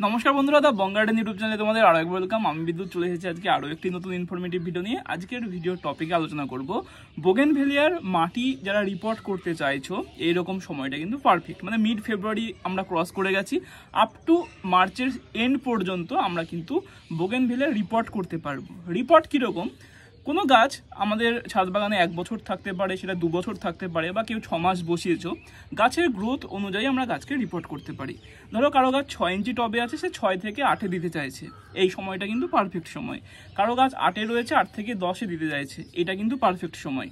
নমস্কার বন্ধুরা, দা বং garden YouTube চ্যানেলে তোমাদের আরো একবার ওয়েলকাম। আমি বিদ্যুৎ চলে এসেছি আজকে আরো একটি নতুন ইনফরমেটিভ ভিডিও নিয়ে। আজকের ভিডিও টপিকে আলোচনা করব বোগেনভেলিয়ার মাটি যারা রিপোর্ট করতে চাইছো এইরকম সময়টা কিন্তু পারফেক্ট, মানে মিড ফেব্রুয়ারি আমরা ক্রস করে গেছি, আপ টু মার্চের এন্ড পর্যন্ত আমরা কিন্তু বোগেনভেলিয়ার রিপোর্ট করতে পারবো। রিপোর্ট কীরকম? কোনো গাছ আমাদের ছাদ বাগানে 1 বছর থাকতে পারে, সেটা 2 বছর থাকতে পারে, বা কেউ 6 মাস বসিয়েছো, গাছের গ্রোথ অনুযায়ী আমরা গাছকে রিপোর্ট করতে পারি। ধরো কারো গাছ 6 ইঞ্চি টবে আছে, সে 6 থেকে 8-এ দিতে চাইছে, এই সময়টা কিন্তু পারফেক্ট সময়। কারো গাছ 8-এ রয়েছে, 8 থেকে 10-এ দিতে চাইছে, এটা কিন্তু পারফেক্ট সময়।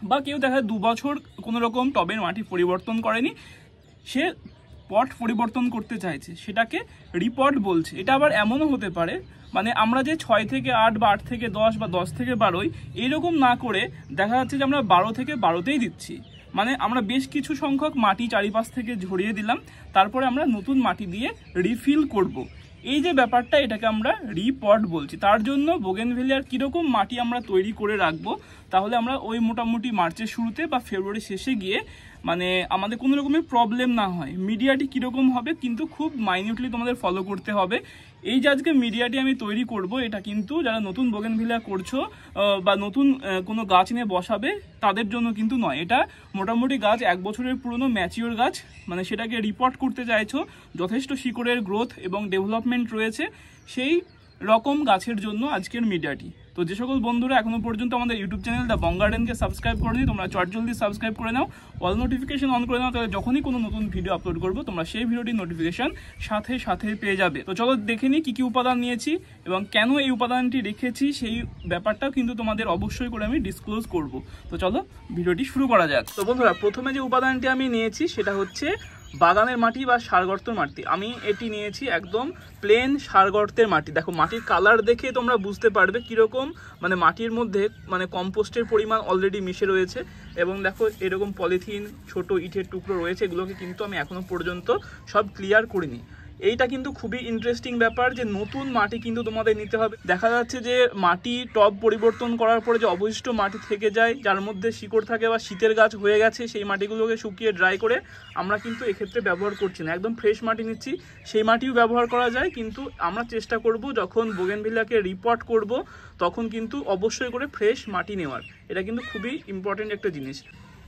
বা কেউ দেখা যায় 2 বছর কোনো রকম টবের মাটি পরিবর্তন করেনি, সে পট পরিবর্তন করতে চাইছে, সেটাকে রিপোর্ট বলছে। এটা আবার এমনও হতে পারে, মানে আমরা যে 6 থেকে 8 বা 8 থেকে 10 বা 10 থেকে 12 এইরকম না করে দেখা যাচ্ছে যে আমরা 12 থেকে 12তেই দিচ্ছি, মানে আমরা বেশ কিছু সংখ্যক মাটি চারিপাশ থেকে ঝরিয়ে দিলাম, তারপরে আমরা নতুন মাটি দিয়ে রিফিল করব। এই যে ব্যাপারটা, এটাকে আমরা রিপট বলছি। তার জন্য বোগেনভেলিয়ার কীরকম মাটি আমরা তৈরি করে রাখবো, তাহলে আমরা ওই মোটামুটি মার্চের শুরুতে বা ফেব্রুয়ারি শেষে গিয়ে মানে আমাদের কোনো রকমের প্রবলেম না হয়। মিডিয়াটি কীরকম হবে কিন্তু খুব মাইনিউটলি তোমাদের ফলো করতে হবে। এই যে আজকে মিডিয়াটি আমি তৈরি করব, এটা কিন্তু যারা নতুন বোগেনভেলিয়া করছো বা নতুন কোনো গাছ নিয়ে বসাবে তাদের জন্য কিন্তু নয়। এটা মোটামুটি গাছ 1 বছরের পুরনো ম্যাচিওর গাছ, মানে সেটাকে রিপোর্ট করতে চাইছো, যথেষ্ট শিকড়ের গ্রোথ এবং ডেভেলপমেন্ট রয়েছে, সেই রকম গাছের জন্য আজকের মিডিয়াটি। তো যে সকল বন্ধুরা এখনো পর্যন্ত আমাদের ইউটিউব চ্যানেল দ্য বং গার্ডেনকে সাবস্ক্রাইব করেনি, তোমরা চটজলদি সাবস্ক্রাইব করে নাও, অল নোটিফিকেশন অন করে নাও, তাহলে যখনই কোনো নতুন ভিডিও আপলোড করবো তোমরা সেই ভিডিওটির নোটিফিকেশন সাথে সাথে পেয়ে যাবে। তো চলো দেখে নিই কী কী উপাদান নিয়েছি এবং কেন এই উপাদানটি রেখেছি, সেই ব্যাপারটাও কিন্তু তোমাদের অবশ্যই করে আমি ডিসক্লোজ করব। তো চলো ভিডিওটি শুরু করা যাক। তো বন্ধুরা, প্রথমে যে উপাদানটি আমি নিয়েছি সেটা হচ্ছে বাগানের মাটি বা সারগর্তের মাটি। আমি এটি নিয়েছি একদম প্লেন সারগর্তের মাটি। দেখো মাটির কালার দেখে তোমরা বুঝতে পারবে কীরকম, মানে মাটির মধ্যে মানে কম্পোস্টের পরিমাণ অলরেডি মিশে রয়েছে, এবং দেখো এরকম পলিথিন ছোট ইটের টুকরো রয়েছে, এগুলোকে কিন্তু আমি এখনো পর্যন্ত সব ক্লিয়ার করিনি। এইটা কিন্তু খুবই ইন্টারেস্টিং ব্যাপার যে নতুন মাটি কিন্তু তোমাদের নিতে হবে। দেখা যাচ্ছে যে মাটি টব পরিবর্তন করার পরে যে অবশিষ্ট মাটি থেকে যায়, যার মধ্যে শিকড় থাকে বা শীতের গাছ হয়ে গেছে, সেই মাটিগুলোকে শুকিয়ে ড্রাই করে আমরা কিন্তু এক্ষেত্রে ব্যবহার করছি না, একদম ফ্রেশ মাটি নিচ্ছি। সেই মাটিও ব্যবহার করা যায়, কিন্তু আমরা চেষ্টা করব যখন বোগেনভেলিয়াকে রিপোর্ট করব তখন কিন্তু অবশ্যই করে ফ্রেশ মাটি নেওয়ার। এটা কিন্তু খুবই ইম্পর্টেন্ট একটা জিনিস।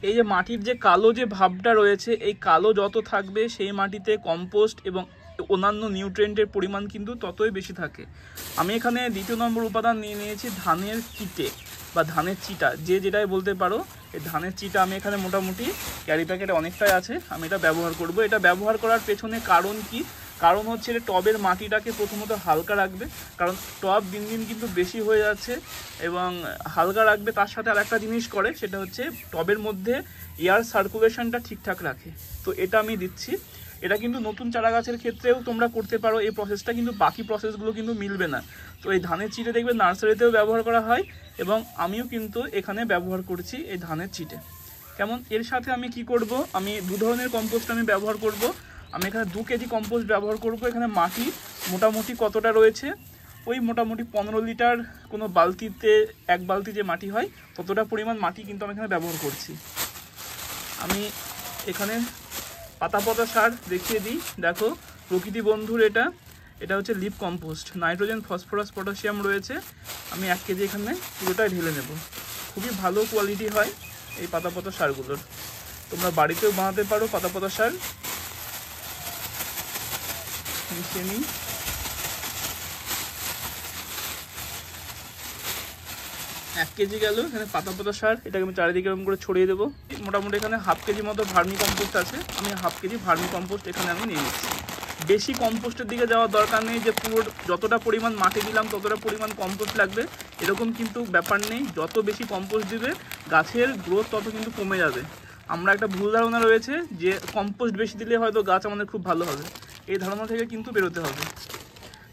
এই যে মাটির যে কালো যে ভাবটা রয়েছে, এই কালো যত থাকবে সেই মাটিতে কম্পোস্ট এবং অন্যান্য নিউট্রিয়েন্টের পরিমাণ কিন্তু ততই বেশি থাকে। আমি এখানে 2 নম্বর উপাদান নিয়ে নিয়েছি ধানের চিটে বা ধানের চিটা, যে যেটাই বলতে পারো। এই ধানের চিটা আমি এখানে মোটামুটি ক্যারি প্যাকেটে অনেকটাই আছে, আমি এটা ব্যবহার করব। এটা ব্যবহার করার পেছনে কারণ কি? কারণ হচ্ছে এটা টবের মাটিটাকে প্রথমত হালকা রাখবে, কারণ টব দিন দিন কিন্তু বেশি হয়ে যাচ্ছে, এবং হালকা রাখবে। তার সাথে আর একটা জিনিস করে, সেটা হচ্ছে টবের মধ্যে এয়ার সার্কুলেশনটা ঠিকঠাক রাখে। তো এটা আমি দিচ্ছি। এটা কিন্তু নতুন চারা গাছের ক্ষেত্রেও তোমরা করতে পারো এই প্রসেসটা, কিন্তু বাকি প্রসেসগুলো কিন্তু মিলবে না। তো এই ধানের চিটে দেখবে নার্সারিতেও ব্যবহার করা হয়, এবং আমিও কিন্তু এখানে ব্যবহার করছি এই ধানের চিটে। কেমন? এর সাথে আমি কি করব, আমি 2 ধরনের কম্পোস্ট আমি ব্যবহার করব। আমি এখানে 2 কেজি কম্পোস্ট ব্যবহার করব। এখানে মাটি মোটামুটি কতটা রয়েছে, ওই মোটামুটি 15 লিটার কোনো বালতিতে 1 বালতি যে মাটি হয় ততটা পরিমাণ মাটি কিন্তু আমি এখানে ব্যবহার করছি। আমি এখানে পাতা সার দেখিয়ে দিই। দেখো প্রকৃতি বন্ধুর এটা হচ্ছে lip compost, nitrogen phosphorus potassium রয়েছে। আমি 1 কেজি এখানে পুরোটাই ঢেলে নেব। খুবই ভালো কোয়ালিটি হয় এই পাতা সারগুলোর, তোমরা বাড়িতেও বানাতে পারো পাতা সার। মিশিয়ে নিই। এক কেজি গেল এখানে পাতা সার, এটাকে আমি চারিদিকে এরকম করে ছড়িয়ে দেবো। মোটামুটি এখানে 1/2 কেজি মতো ভার্মি কম্পোস্ট আছে, আমি 1/2 কেজি ভার্মি কম্পোস্ট এখানে আমি নিয়ে নিচ্ছি। বেশি কম্পোস্টের দিকে যাওয়ার দরকার নেই যে পুরো যতটা পরিমাণ মাটি দিলাম ততটা পরিমাণ কম্পোস্ট লাগবে, এরকম কিন্তু ব্যাপার নেই। যত বেশি কম্পোস্ট দিবে গাছের গ্রোথ তত কিন্তু কমে যাবে। আমরা একটা ভুল ধারণা রয়েছে যে কম্পোস্ট বেশি দিলে হয়তো গাছ আমাদের খুব ভালো হবে, এই ধারণা থেকে কিন্তু বেরোতে হবে।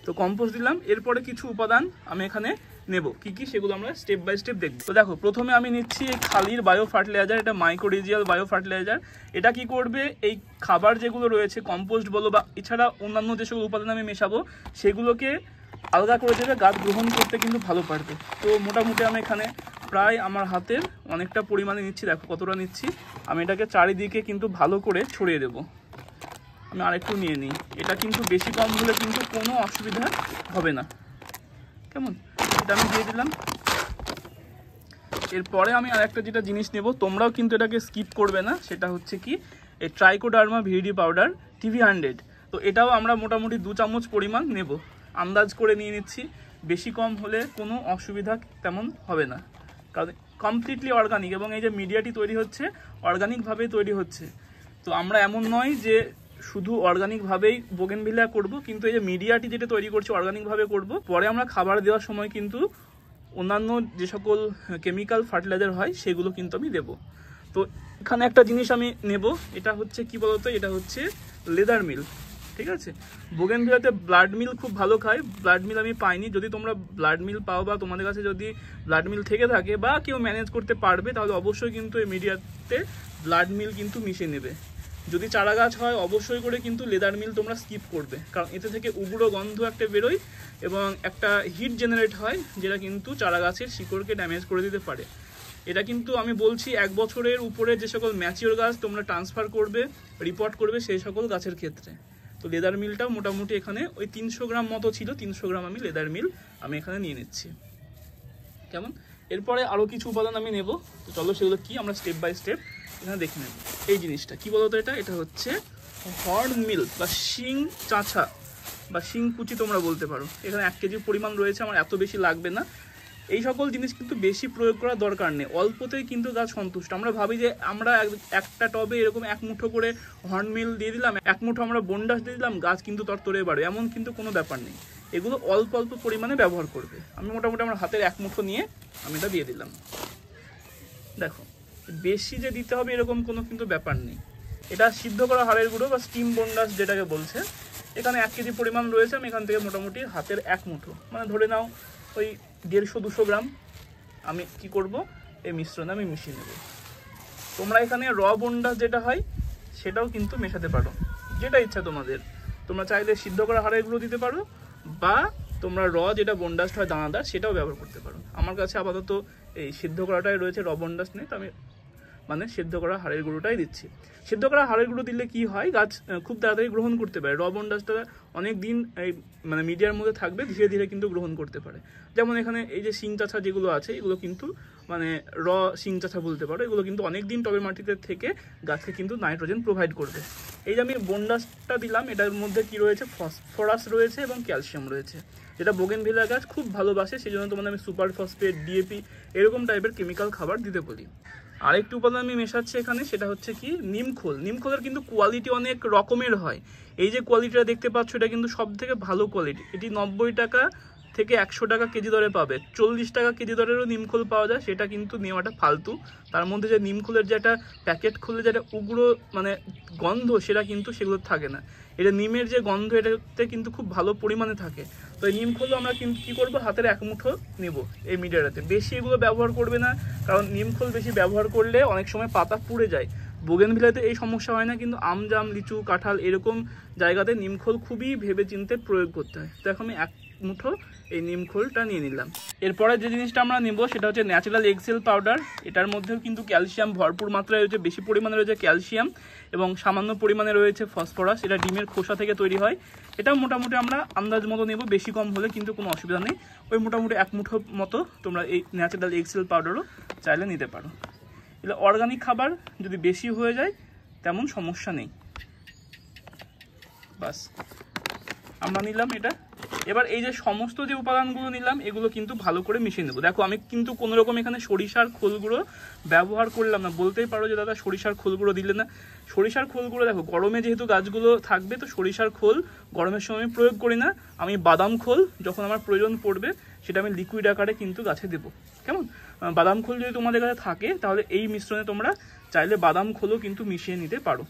তো কম্পোস্ট দিলাম, এরপরে কিছু উপাদান আমি এখানে নেব, কি কি সেগুলো আমরা স্টেপ বাই স্টেপ দেখব। তো দেখো প্রথমে আমি নিচ্ছি এই খালির বায়ো ফার্টিলাইজার, এটা মাইক্রোরিজিয়াল বায়ো ফার্টিলাইজার। এটা কি করবে, এই খাবার যেগুলো রয়েছে কম্পোস্ট বলো বা এছাড়া অন্যান্য যে সকল উপাদান আমি মেশাবো সেগুলোকে আলাদা করে দেবে, গাছ গ্রহণ করতে কিন্তু ভালো পারবে। তো মোটামুটি আমি এখানে প্রায় আমার হাতের অনেকটা পরিমাণে নিচ্ছি। দেখো কতটা নিচ্ছি, আমি এটাকে চারিদিকে কিন্তু ভালো করে ছড়িয়ে দেবো। আমি আরেকটু নিয়ে নিই। এটা কিন্তু বেশি কম হলে কিন্তু কোনো অসুবিধা হবে না, কেমন? এটা আমি দিয়ে দিলাম। এরপরে আমি আরেকটা যেটা জিনিস নেব, তোমরাও কিন্তু এটাকে স্কিপ করবে না, সেটা হচ্ছে কি এই ট্রাইকোডার্মা ভিডি পাউডার TV100। তো এটাও আমরা মোটামুটি 2 চামচ পরিমাণ নেব, আন্দাজ করে নিয়ে নিচ্ছি। বেশি কম হলে কোনো অসুবিধা তেমন হবে না, কারণ কমপ্লিটলি অর্গানিক এবং এই যে মিডিয়াটি তৈরি হচ্ছে অর্গানিকভাবেই তৈরি হচ্ছে। তো আমরা এমন নয় যে শুধু অর্গানিকভাবেই বোগেনভিলিয়া করব, কিন্তু এই যে মিডিয়াটি যেটা তৈরি করছি অর্গানিকভাবে করব। পরে আমরা খাবার দেওয়ার সময় কিন্তু অন্যান্য যে সকল কেমিক্যাল ফার্টিলাইজার হয় সেগুলো কিন্তু আমি দেব। তো এখানে একটা জিনিস আমি নেব, এটা হচ্ছে কি বলতো, এটা হচ্ছে লেদার মিল, ঠিক আছে? বোগেনভিলিয়াতে ব্লাড মিল খুব ভালো খায়, ব্লাড মিল আমি পাইনি। যদি তোমরা ব্লাড মিল পাও বা তোমাদের কাছে যদি ব্লাড মিল থেকে থাকে বা কেউ ম্যানেজ করতে পারবে, তাহলে অবশ্যই কিন্তু এই মিডিয়াতে ব্লাড মিল কিন্তু মিশিয়ে নেবে। যদি চারা গাছ হয় অবশ্যই করে কিন্তু লেদার মিল তোমরা স্কিপ করবে, কারণ এতে থেকে উগ্র গন্ধ একটা বেরোয় এবং একটা হিট জেনারেট হয়, যেটা কিন্তু চারা গাছের শিকড়কে ড্যামেজ করে দিতে পারে। এটা কিন্তু আমি বলছি 1 বছরের উপরে যে সকল ম্যাচিওর গাছ তোমরা ট্রান্সফার করবে, রিপোর্ট করবে সেই সকল গাছের ক্ষেত্রে। তো লেদার মিলটাও মোটামুটি এখানে ওই 300 গ্রাম মতো ছিল, 300 গ্রাম আমি লেদার মিল আমি এখানে নিয়ে নিচ্ছি, কেমন? এরপরে আরও কিছু উপাদান আমি নেব, তো চলো সেগুলো কি আমরা স্টেপ বাই স্টেপ এখানে দেখে নেব। এই জিনিসটা কি বলতো, এটা হচ্ছে হর্ন মিল বা শিং চাঁচা বা শিং কুচি তোমরা বলতে পারো। এখানে 1 কেজি পরিমাণ রয়েছে, আমার এত বেশি লাগবে না। এই সকল জিনিস কিন্তু বেশি প্রয়োগ করার দরকার নেই, অল্পতেই কিন্তু গাছ সন্তুষ্ট। আমরা ভাবি যে আমরা একটা টবে এরকম 1 মুঠো করে হর্ন মিল দিয়ে দিলাম, 1 মুঠো আমরা বন্ডাস দিয়ে দিলাম, গাছ কিন্তু তরতরে বাড়ে, এমন কিন্তু কোনো ব্যাপার নেই। এগুলো অল্প অল্প পরিমাণে ব্যবহার করবে। আমি মোটামুটি আমার হাতের 1 মুঠো নিয়ে আমি এটা দিয়ে দিলাম। দেখো, বেশি যে দিতে হবে এরকম কোনো কিন্তু ব্যাপার নেই। এটা সিদ্ধ করা হাড়ের গুঁড়ো বা স্টিম বন্ডাস যেটাকে বলছে, এখানে 1 কেজি পরিমাণ রয়েছে। আমি এখান থেকে মোটামুটি হাতের 1 মুঠো মানে ধরে নাও ওই 150-200 গ্রাম আমি কি করব, এই মিশ্রণে আমি মিশিয়ে নেব। তোমরা এখানে র বন্ডাস যেটা হয় সেটাও কিন্তু মেশাতে পারো, যেটা ইচ্ছা তোমাদের। তোমরা চাইলে সিদ্ধ করা হাড়ের গুঁড়ো দিতে পারো বা তোমরা র যেটা বন্ডাস হয় দানাদার সেটাও ব্যবহার করতে পারো। আমার কাছে আপাতত এই সিদ্ধ করাটাই রয়েছে, র বন্ডাস নেই, তো আমি মানে সিদ্ধ করা হাড়ের গুঁড়োটাই দিচ্ছি। সিদ্ধ করা হাড়ের গুঁড়ো দিলে কি হয়, গাছ খুব তাড়াতাড়ি গ্রহণ করতে পারে। র বন্ডাসটা অনেক দিন এই মানে মিডিয়ার মধ্যে থাকবে, ধীরে ধীরে কিন্তু গ্রহণ করতে পারে। যেমন এখানে এই যে শিং চাঁচা যেগুলো আছে, এগুলো কিন্তু মানে র শিং চাঁচা বলতে পারো, এগুলো কিন্তু অনেক দিন টবের মাটিতে থেকে গাছকে কিন্তু নাইট্রোজেন প্রোভাইড করবে। এই যে আমি বন্ডাসটা দিলাম, এটার মধ্যে কি রয়েছে, ফসফরাস রয়েছে এবং ক্যালসিয়াম রয়েছে, যেটা বোগেনভিলিয়া গাছ খুব ভালোবাসে। সেই জন্য তোমাদের আমি সুপার ফসফেট, ডিএপি এরকম টাইপের কেমিক্যাল খাবার দিতে বলি। আরেকটি উপাদান আমি মেশাচ্ছি এখানে, সেটা হচ্ছে কি নিমখোল। নিমখোলের কিন্তু কোয়ালিটি অনেক রকমের হয়। এই যে কোয়ালিটিটা দেখতে পাচ্ছ, এটা কিন্তু সব থেকে ভালো কোয়ালিটি। এটি 90 টাকা থেকে 100 টাকা কেজি দরে পাবে। 40 টাকা কেজি দরেরও নিমখোল পাওয়া যায়, সেটা কিন্তু নেওয়াটা ফালতু। তার মধ্যে যে নিমখোলের যে একটা প্যাকেট খুললে যেটা উগ্র মানে গন্ধ, সেটা কিন্তু সেগুলো থাকে না। এটা নিমের যে গন্ধ, এটাতে কিন্তু খুব ভালো পরিমাণে থাকে। তো এই নিমখোলও আমরা কিন্তু কী করবো, হাতের 1 মুঠো নেব এই মিডিয়াটাতে। বেশি এগুলো ব্যবহার করবে না, কারণ নিমখোল বেশি ব্যবহার করলে অনেক সময় পাতা পুড়ে যায়। বোগেনভিলিয়াতে এই সমস্যা হয় না, কিন্তু আম, জাম, লিচু, কাঁঠাল এরকম জায়গাতে নিমখোল খুবই ভেবে চিন্তে প্রয়োগ করতে হয়। দেখো আমি 1 মুঠো এই নিমখোলটা নিয়ে নিলাম। এরপরে যে জিনিসটা আমরা নেব সেটা হচ্ছে ন্যাচারাল এক্সেল পাউডার। এটার মধ্যেও কিন্তু ক্যালসিয়াম ভরপুর মাত্রায় রয়েছে, বেশি পরিমাণে রয়েছে ক্যালসিয়াম এবং সামান্য পরিমাণে রয়েছে ফসফরাস। এটা ডিমের খোসা থেকে তৈরি হয়। এটাও মোটামুটি আমরা আন্দাজ মতো নেব, বেশি কম হলে কিন্তু কোনো অসুবিধা নেই। ওই মোটামুটি 1 মুঠো মতো তোমরা এই ন্যাচারাল এক্সেল পাউডারও চাইলে নিতে পারো। এটা অর্গানিক খাবার, যদি বেশি হয়ে যায় তেমন সমস্যা নেই। বাস আমরা নিলাম এটা। এবার এই যে সমস্ত যে উপাদানগুলো নিলাম, এগুলো কিন্তু ভালো করে মিশিয়ে নেবো। দেখো আমি কিন্তু কোনো রকম এখানে সরিষার খোলগুলো ব্যবহার করলাম না। বলতেই পারো যে দাদা সরিষার খোলগুলো দিলে না। সরিষার খোলগুলো দেখো গরমে যেহেতু গাছগুলো থাকবে, তো সরিষার খোল গরমের সময় আমি প্রয়োগ করি না। আমি বাদাম খোল যখন আমার প্রয়োজন পড়বে সেটা আমি লিকুইড আকারে কিন্তু গাছে দেবো, কেমন? বাদাম খোল যদি তোমাদের কাছে থাকে তাহলে এই মিশ্রণে তোমরা চাইলে বাদাম খোলও কিন্তু মিশিয়ে নিতে পারো।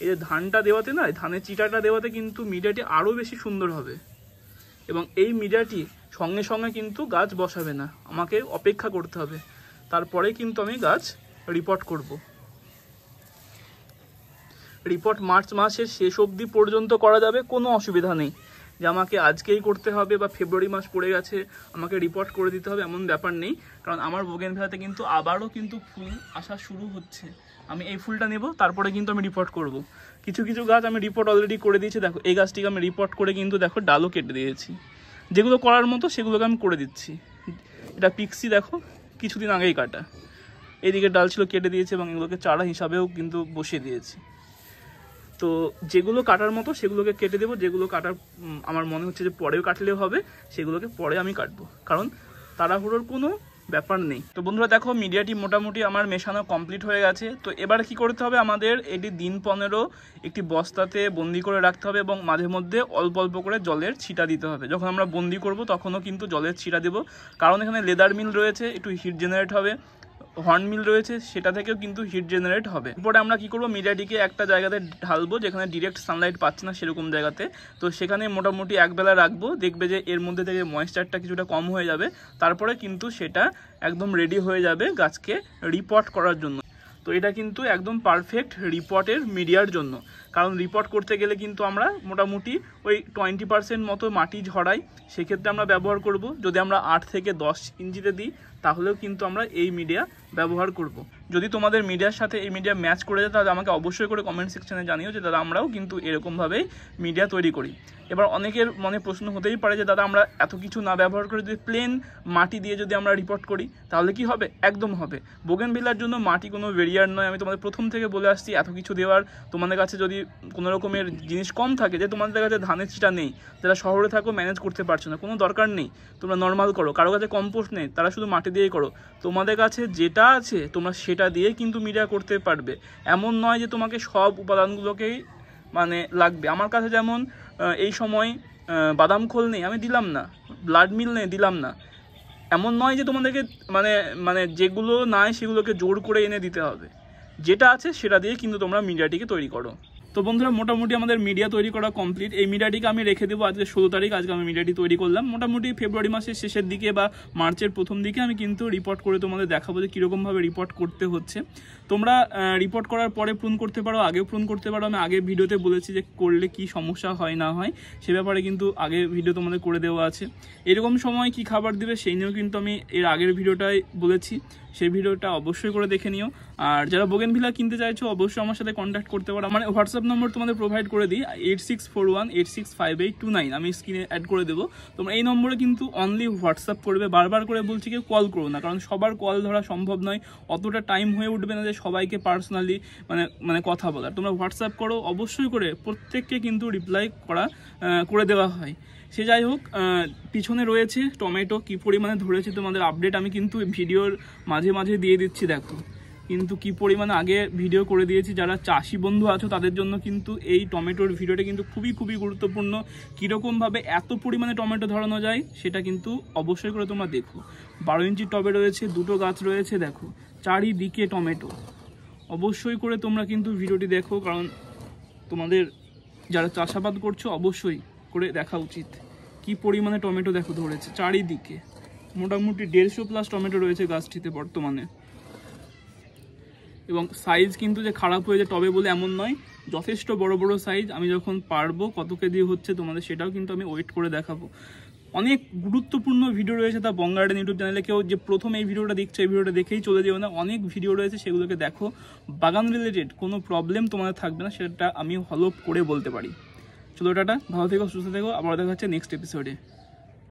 এই যে ধানটা দেওয়াতে না, ধানের চিটাটা দেওয়াতে কিন্তু মিডিয়াটি আরও বেশি সুন্দর হবে। এবং এই মিডিয়াটি সঙ্গে সঙ্গে কিন্তু গাছ বসাবে না, আমাকে অপেক্ষা করতে হবে, তারপরে কিন্তু আমি গাছ রিপোর্ট করব। রিপোর্ট মার্চ মাসের শেষ অবধি পর্যন্ত করা যাবে, কোনো অসুবিধা নেই যে আমাকে আজকেই করতে হবে বা ফেব্রুয়ারি মাস পড়ে গেছে আমাকে রিপোর্ট করে দিতে হবে, এমন ব্যাপার নেই। কারণ আমার বোগেনভিলিয়াতে কিন্তু আবারও কিন্তু ফুল আসা শুরু হচ্ছে। আমি এই ফুলটা নেব, তারপরে কিন্তু আমি রিপোর্ট করব। কিছু কিছু গাছ আমি রিপোর্ট অলরেডি করে দিয়েছি। দেখো এই গাছটিকে আমি রিপোর্ট করে কিন্তু দেখো ডালও কেটে দিয়েছি, যেগুলো করার মতো সেগুলোকে আমি করে দিচ্ছি। এটা পিক্সি দেখো কিছুদিন আগেই কাটা, এদিকে ডাল ছিল কেটে দিয়েছি এবং এগুলোকে চারা হিসাবেও কিন্তু বসিয়ে দিয়েছি। তো যেগুলো কাটার মতো সেগুলোকে কেটে দেবো, যেগুলো কাটার আমার মনে হচ্ছে যে পরেও কাটলেও হবে সেগুলোকে পরে আমি কাটবো, কারণ তাড়াহুড়োর কোনো ব্যাপার নেই। তো বন্ধুরা দেখো মিডিয়াটি মোটামুটি আমার মেশানো কমপ্লিট হয়ে গেছে। তো এবার কি করতে হবে, আমাদের এটি দিন 15 একটি বস্তাতে বন্দি করে রাখতে হবে এবং মাঝে মধ্যে অল্প অল্প করে জলের ছিটা দিতে হবে। যখন আমরা বন্দি করব তখনও কিন্তু জলের ছিটা দেবো, কারণ এখানে লেদার মিল রয়েছে, একটু হিট জেনারেট হবে, হর্ন মিল রয়েছে, সেটা থেকেও কিন্তু হিট জেনারেট হবে। এরপরে আমরা কি করব, মিডিয়াটিকে একটা জায়গাতে ঢালবো যেখানে ডিরেক্ট সানলাইট পাচ্ছে না সেরকম জায়গাতে। তো সেখানে মোটামুটি একবেলা রাখবো, দেখবে যে এর মধ্যে থেকে ময়েশ্চারটা কিছুটা কম হয়ে যাবে। তারপরে কিন্তু সেটা একদম রেডি হয়ে যাবে গাছকে রিপোর্ট করার জন্য। তো এটা কিন্তু একদম পারফেক্ট রিপোর্টের মিডিয়ার জন্য, কারণ রিপোর্ট করতে গেলে কিন্তু আমরা মোটামুটি ওই 20% মতো মাটি ঝরাই, সেক্ষেত্রে আমরা ব্যবহার করব। যদি আমরা 8 থেকে 10 ইঞ্চিতে দিই তাহলেও কিন্তু আমরা এই মিডিয়া ব্যবহার করব। যদি তোমাদের মিডিয়ার সাথে এই মিডিয়া ম্যাচ করে যায় তাহলে আমাকে অবশ্যই করে কমেন্ট সেকশনে জানিও যে দাদা আমরাও কিন্তু এরকমভাবেই মিডিয়া তৈরি করি। এবার অনেকের মনে প্রশ্ন হতেই পারে যে দাদা আমরা এত কিছু না ব্যবহার করে যদি প্লেন মাটি দিয়ে যদি আমরা রিপোর্ট করি তাহলে কি হবে? একদম হবে। বোগেনভিলার জন্য মাটি কোনো ভেরিয়ার নয়, আমি তোমাদের প্রথম থেকে বলে আসছি। এত কিছু দেওয়ার তোমাদের কাছে যদি কোনো রকমের জিনিস কম থাকে, যে তোমাদের কাছে ধানের চিটা নেই, যারা শহরে থাকো ম্যানেজ করতে পারছো না, কোনো দরকার নেই, তোমরা নর্মাল করো। কারো কাছে কম্পোস্ট নেই, তারা শুধু মাটি দিয়েই করো। তোমাদের কাছে যেটা আছে তোমরা সেটা দিয়ে কিন্তু মিডিয়া করতে পারবে। এমন নয় যে তোমাকে সব উপাদানগুলোকেই মানে লাগবে। আমার কাছে যেমন এই সময় বাদাম খোল নেই, আমি দিলাম না, ব্লাড মিল নেই, দিলাম না। এমন নয় যে তোমাদেরকে মানে মানে যেগুলো নাই সেগুলোকে জোর করে এনে দিতে হবে। যেটা আছে সেটা দিয়ে কিন্তু তোমরা মিডিয়াটিকে তৈরি করো। তো বন্ধুরা মোটামুটি আমাদের মিডিয়া তৈরি করা কমপ্লিট। এই মিডিয়াটিকে আমি রেখে দেবো আজকে 16 তারিখ। আজকে আমি মিডিয়াটি তৈরি করলাম। মোটামুটি ফেব্রুয়ারি মাসের শেষের দিকে বা মার্চের প্রথম দিকে আমি কিন্তু রিপোর্ট করে তোমাদের দেখাবো যে কীরকমভাবে রিপোর্ট করতে হচ্ছে। তোমরা রিপোর্ট করার পরে প্রুন করতে পারো, আগেও প্রুন করতে পারো। আমি আগের ভিডিওতে বলেছি যে করলে কি সমস্যা হয় না হয়, সে ব্যাপারে কিন্তু আগের ভিডিও তোমাদের করে দেওয়া আছে। এরকম সময় কি খাবার দিবে সেই নিয়েও কিন্তু আমি এর আগের ভিডিওটাই বলেছি, সেই ভিডিওটা অবশ্যই করে দেখে নিও। আর যারা বোগেনভিলা কিনতে চাইছো অবশ্যই আমার সাথে কন্ট্যাক্ট করতে পারো। আমার হোয়াটসঅ্যাপ নম্বর তোমাদের প্রোভাইড করে দিই 8641865829, আমি স্ক্রিনে অ্যাড করে দেবো। তোমরা এই নম্বরে কিন্তু অনলি হোয়াটসঅ্যাপ করবে, বারবার করে বলছি কেউ কল করো না, কারণ সবার কল ধরা সম্ভব নয়, অতটা টাইম হয়ে উঠবে না যে সবাইকে পার্সোনালি মানে কথা বলার। তোমরা হোয়াটসঅ্যাপ করো, অবশ্যই করে প্রত্যেককে কিন্তু রিপ্লাই করে দেওয়া হয়। সে যাই হোক, পিছনে রয়েছে টমেটো কি পরিমাণে ধরেছে তোমাদের আপডেট আমি কিন্তু ভিডিওর মাঝে মাঝে দিয়ে দিচ্ছি। দেখো কিন্তু কি পরিমাণে আগে ভিডিও করে দিয়েছি। যারা চাষি বন্ধু আছো তাদের জন্য কিন্তু এই টমেটোর ভিডিওটা কিন্তু খুবই খুবই গুরুত্বপূর্ণ। কীরকমভাবে এত পরিমাণে টমেটো ধরানো যায় সেটা কিন্তু অবশ্যই করে তোমরা দেখো। 12 ইঞ্চি টবে রয়েছে, 2টো গাছ রয়েছে, দেখো চারিদিকে টমেটো। অবশ্যই করে তোমরা কিন্তু ভিডিওটি দেখো, কারণ তোমাদের যারা চাষাবাদ করছো অবশ্যই করে দেখা উচিত। কি পরিমাণে টমেটো দেখো ধরেছে চারিদিকে, মোটামুটি 150+ টমেটো রয়েছে গাছটিতে বর্তমানে। এবং সাইজ কিন্তু যে খারাপ হয়ে যায় টবে বলে এমন নয়, যথেষ্ট বড় বড় সাইজ। আমি যখন পারবো কত কেজি হচ্ছে তোমাদের সেটাও কিন্তু আমি ওয়েট করে দেখাবো। অনেক গুরুত্বপূর্ণ ভিডিও রয়েছে তা বং গার্ডেন ইউটিউব চ্যানেলে। কেউ যে প্রথম এই ভিডিওটা দেখছো এই ভিডিওটা দেখেই চলে যেও না, অনেক ভিডিও রয়েছে সেগুলোকে দেখো। বাগান রিলেটেড কোনো প্রবলেম তোমাদের থাকবে না, সেটা আমি হলফ করে বলতে পারি। চলো টাটা, ভালো থেকো, সুস্থ থেকো, আবার দেখা হচ্ছে নেক্সট এপিসোডে।